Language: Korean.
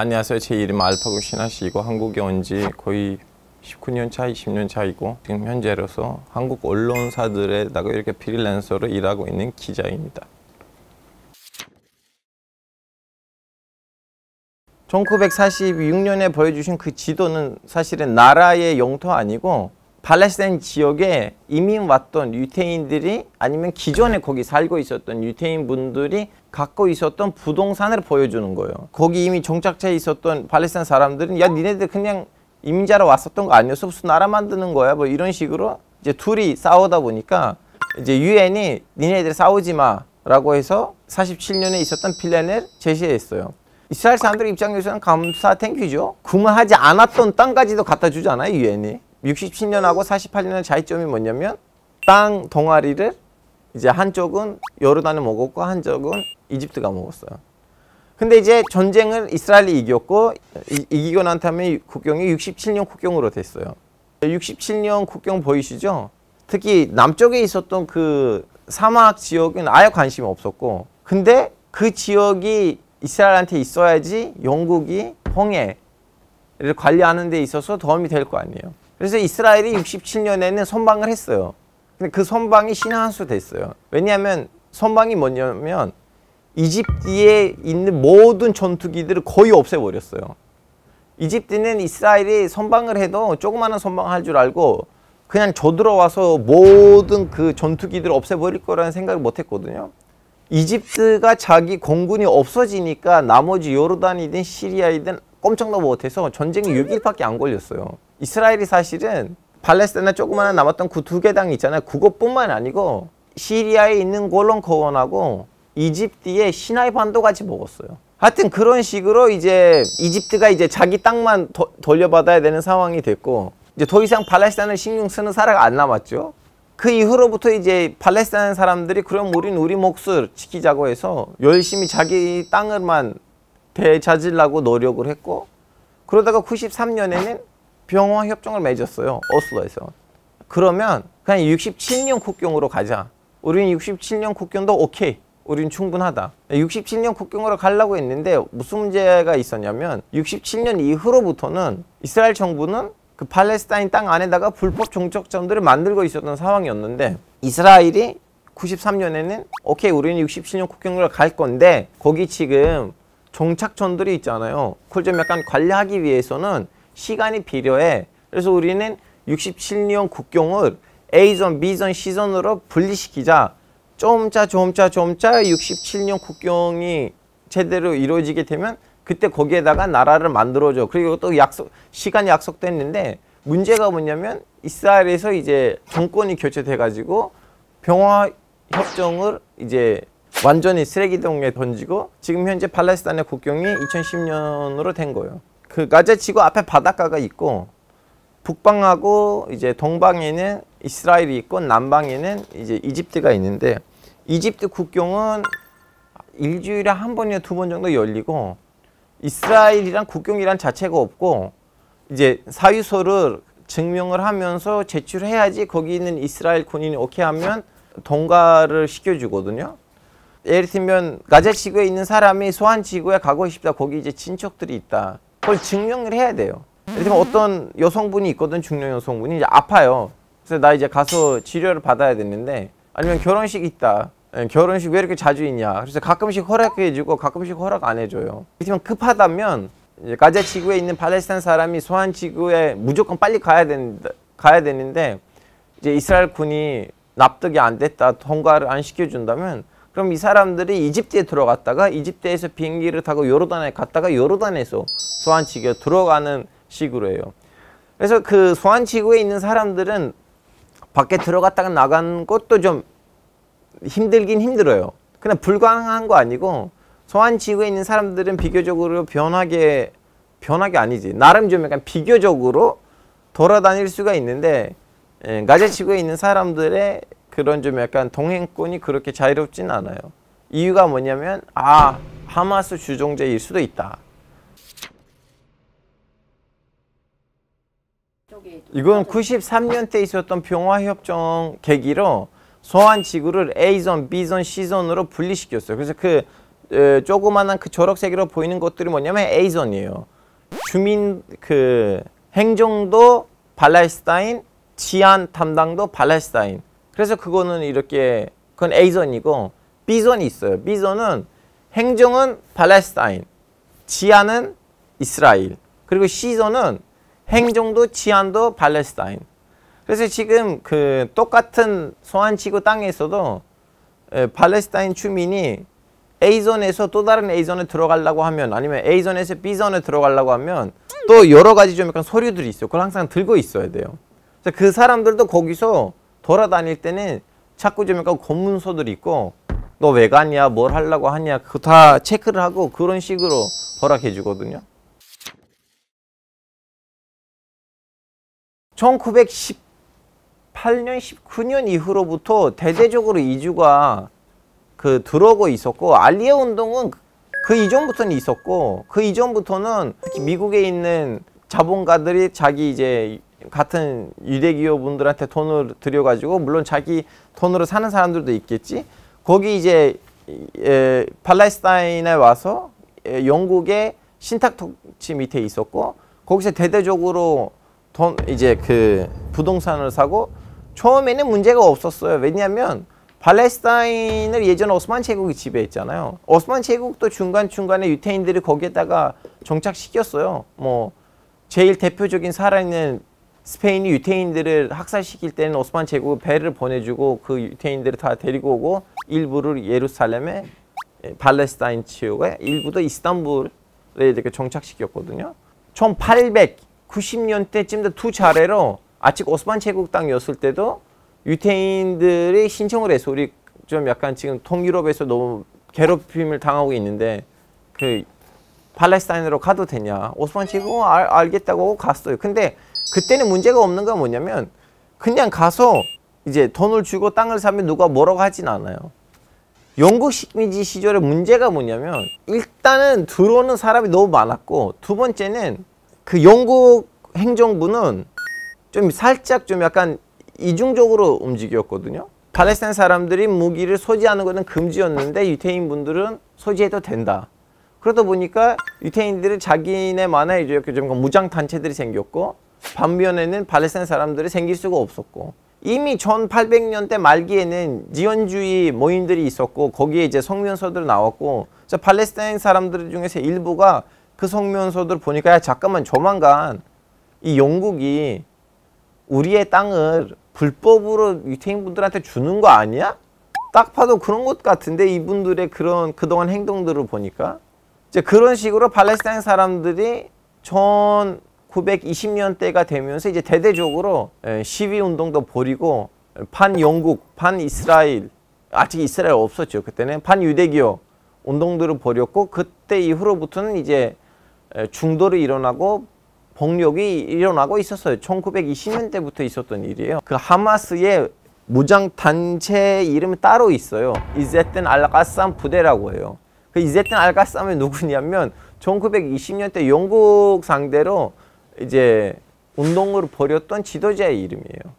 안녕하세요. 제 이름 알파고 신하시고 한국에 온 지 거의 19년 차, 20년 차이고 지금 현재로서 한국 언론사들에다가 이렇게 프리랜서로 일하고 있는 기자입니다. 1946년에 보여주신 그 지도는 사실은 나라의 영토 아니고 팔레스타인 지역에 이민 왔던 유태인들이 아니면 기존에 거기 살고 있었던 유태인 분들이 갖고 있었던 부동산을 보여주는 거예요. 거기 이미 정착지에 있었던 팔레스타인 사람들은 야 니네들 그냥 이민자로 왔었던 거 아니었어? 무슨 나라 만드는 거야? 뭐 이런 식으로 이제 둘이 싸우다 보니까 이제 유엔이 니네들 싸우지 마 라고 해서 47년에 있었던 플랜을 제시했어요. 이스라엘 사람들 입장에서는 감사 땡큐죠. 구매하지 않았던 땅까지도 갖다 주잖아요, 유엔이. 67년하고 48년의 차이점이 뭐냐면 땅 동아리를 이제 한쪽은 요르단이 먹었고 한쪽은 이집트가 먹었어요. 근데 이제 전쟁을 이스라엘이 이겼고 이기고 난 다음에 국경이 67년 국경으로 됐어요. 67년 국경 보이시죠? 특히 남쪽에 있었던 그 사막 지역은 아예 관심이 없었고 근데 그 지역이 이스라엘한테 있어야지 영국이 홍해를 관리하는 데 있어서 도움이 될 거 아니에요. 그래서 이스라엘이 67년에는 선방을 했어요. 근데 그 선방이 신의 한 수 됐어요. 왜냐하면 선방이 뭐냐면 이집트에 있는 모든 전투기들을 거의 없애버렸어요. 이집트는 이스라엘이 선방을 해도 조그마한 선방을 할 줄 알고 그냥 저들어와서 모든 그 전투기들을 없애버릴 거라는 생각을 못 했거든요. 이집트가 자기 공군이 없어지니까 나머지 요르단이든 시리아이든 꼼짝도 못해서 전쟁이 6일밖에 안 걸렸어요. 이스라엘이 사실은 팔레스타인에 조그마한 남았던 그 두 개 당 있잖아요. 그것뿐만 아니고 시리아에 있는 골란 고원하고 이집트의 시나이 반도 같이 먹었어요. 하여튼 그런 식으로 이제 이집트가 이제 자기 땅만 돌려받아야 되는 상황이 됐고 이제 더 이상 팔레스타인을 신경 쓰는 사람이 안 남았죠. 그 이후로부터 이제 팔레스타인 사람들이 그럼 우린 우리 몫을 지키자고 해서 열심히 자기 땅을만 되찾으려고 노력을 했고 그러다가 93년에는 평화협정을 맺었어요. 오슬로에서. 그러면 그냥 67년 국경으로 가자. 우린 67년 국경도 오케이. 우린 충분하다. 67년 국경으로 가려고 했는데 무슨 문제가 있었냐면 67년 이후로부터는 이스라엘 정부는 그 팔레스타인 땅 안에다가 불법 정착점들을 만들고 있었던 상황이었는데 이스라엘이 93년에는 오케이 우리는 67년 국경으로 갈 건데 거기 지금 정착점들이 있잖아요. 그걸 좀 약간 관리하기 위해서는 시간이 필요해. 그래서 우리는 67년 국경을 A선, B선, C선으로 분리시키자. 점차 67년 국경이 제대로 이루어지게 되면 그때 거기에다가 나라를 만들어줘. 그리고 또 시간이 약속됐는데 문제가 뭐냐면 이스라엘에서 이제 정권이 교체돼 가지고 평화협정을 이제 완전히 쓰레기통에 던지고 지금 현재 팔레스타인의 국경이 2010년으로 된 거예요. 그 가자지구 앞에 바닷가가 있고 북방하고 이제 동방에는 이스라엘이 있고 남방에는 이제 이집트가 있는데 이집트 국경은 일주일에 한 번이나 두 번 정도 열리고 이스라엘이랑 국경이란 자체가 없고 이제 사유서를 증명을 하면서 제출해야지 거기 있는 이스라엘 군인이 오케이 하면 통과를 시켜주거든요. 예를 들면 가자지구에 있는 사람이 소환지구에 가고 싶다. 거기 이제 친척들이 있다. 그걸 증명을 해야 돼요. 예를 들면 어떤 여성분이 있거든. 중년 여성분이 이제 아파요. 그래서 나 이제 가서 치료를 받아야 되는데 아니면 결혼식 있다. 결혼식 왜 이렇게 자주 있냐. 그래서 가끔씩 허락해주고 가끔씩 허락 안 해줘요. 그렇지만 급하다면 이제 가자지구에 있는 팔레스타인 사람이 소환지구에 무조건 빨리 가야 되는데 이제 이스라엘 군이 납득이 안 됐다. 통과를 안 시켜준다면 그럼 이 사람들이 이집트에 들어갔다가 이집트에서 비행기를 타고 요르단에 갔다가 요르단에서 소환지구에 들어가는 식으로 해요. 그래서 그 소환지구에 있는 사람들은 밖에 들어갔다가 나간 것도 좀 힘들긴 힘들어요. 그냥 불가능한 거 아니고 소환지구에 있는 사람들은 비교적으로 변하게 아니지. 나름 좀 약간 비교적으로 돌아다닐 수가 있는데 가자지구에 있는 사람들의 그런 좀 약간 동행권이 그렇게 자유롭진 않아요. 이유가 뭐냐면 하마스 주종자일 수도 있다. 이건 93년 때 있었던 평화협정 계기로 소환지구를 A선, B선, C선으로 분리시켰어요. 그래서 그 조그만한 그 초록색으로 보이는 것들이 뭐냐면 A존이에요. 주민 그 행정도 팔레스타인, 치안 담당도 팔레스타인. 그래서 그거는 이렇게 그건 A존이고 B존이 있어요. B존은 행정은 팔레스타인, 치안은 이스라엘. 그리고 C존은 행정도 치안도 팔레스타인. 그래서 지금 그 똑같은 소환지구 땅에서도 팔레스타인 주민이 A존에서 또 다른 A존에 들어가려고 하면 아니면 A존에서 B존에 들어가려고 하면 또 여러 가지 좀 약간 서류들이 있어요. 그걸 항상 들고 있어야 돼요. 그래서 그 사람들도 거기서 돌아다닐 때는 자꾸 좀 약간 검문소들이 있고 너 왜 갔냐, 뭘 하려고 하냐 그거 다 체크를 하고 그런 식으로 허락해 주거든요. 1918년, 19년 이후로부터 대대적으로 이주가 그 들어오고 있었고 알리아 운동은 그 이전부터는 있었고 그 이전부터는 특히 미국에 있는 자본가들이 자기 이제 같은 유대기업분들한테 돈을 들여가지고 물론 자기 돈으로 사는 사람들도 있겠지. 거기 이제 팔레스타인에 와서 영국의 신탁토지 밑에 있었고 거기서 대대적으로 돈 이제 그 부동산을 사고 처음에는 문제가 없었어요. 왜냐하면 팔레스타인을 예전에 오스만 제국이 지배했잖아요. 오스만 제국도 중간중간에 유태인들을 거기에다가 정착시켰어요. 뭐 제일 대표적인 살아있는 스페인이 유태인들을 학살시킬 때는 오스만 제국 배를 보내주고 그 유태인들을 다 데리고 오고 일부를 예루살렘에 팔레스타인 지역에 일부도 이스탄불에 이렇게 정착시켰거든요. 1890년대쯤 두 차례로 아직 오스만 제국 땅이었을 때도 유태인들이 신청을 해서 우리 좀 약간 지금 동유럽에서 너무 괴롭힘을 당하고 있는데 그 팔레스타인으로 가도 되냐? 오스만 제국은 알겠다고 하고 갔어요. 근데 그때는 문제가 없는 건 뭐냐면 그냥 가서 이제 돈을 주고 땅을 사면 누가 뭐라고 하진 않아요. 영국 식민지 시절에 문제가 뭐냐면 일단은 들어오는 사람이 너무 많았고 두 번째는 그 영국 행정부는 좀 살짝 좀 약간 이중적으로 움직였거든요. 팔레스타인 사람들이 무기를 소지하는 것은 금지였는데 유태인분들은 소지해도 된다. 그러다 보니까 유태인들은 자기네만의 이렇게 좀 무장 단체들이 생겼고 반면에는 팔레스타인 사람들이 생길 수가 없었고 이미 1800년대 말기에는 지원주의 모임들이 있었고 거기에 이제 성명서들 나왔고 팔레스타인 사람들 중에서 일부가 그 성명서들 보니까 야 잠깐만 조만간 이 영국이 우리의 땅을 불법으로 유태인분들한테 주는 거 아니야? 딱 봐도 그런 것 같은데 이분들의 그런 그동안 행동들을 보니까 이제 그런 식으로 팔레스타인 사람들이 1920년대가 되면서 이제 대대적으로 시위 운동도 벌이고 반영국, 반이스라엘 아직 이스라엘 없었죠. 그때는 반유대교 운동들을 벌였고 그때 이후로부터는 이제 중도를 일어나고 폭력이 일어나고 있었어요. 1920년대부터 있었던 일이에요. 그 하마스의 무장 단체 이름이 따로 있어요. 이제튼 알가쌈 부대라고 해요. 그 이제튼 알가쌈이 누구냐면 1920년대 영국 상대로 이제 운동을 벌였던 지도자의 이름이에요.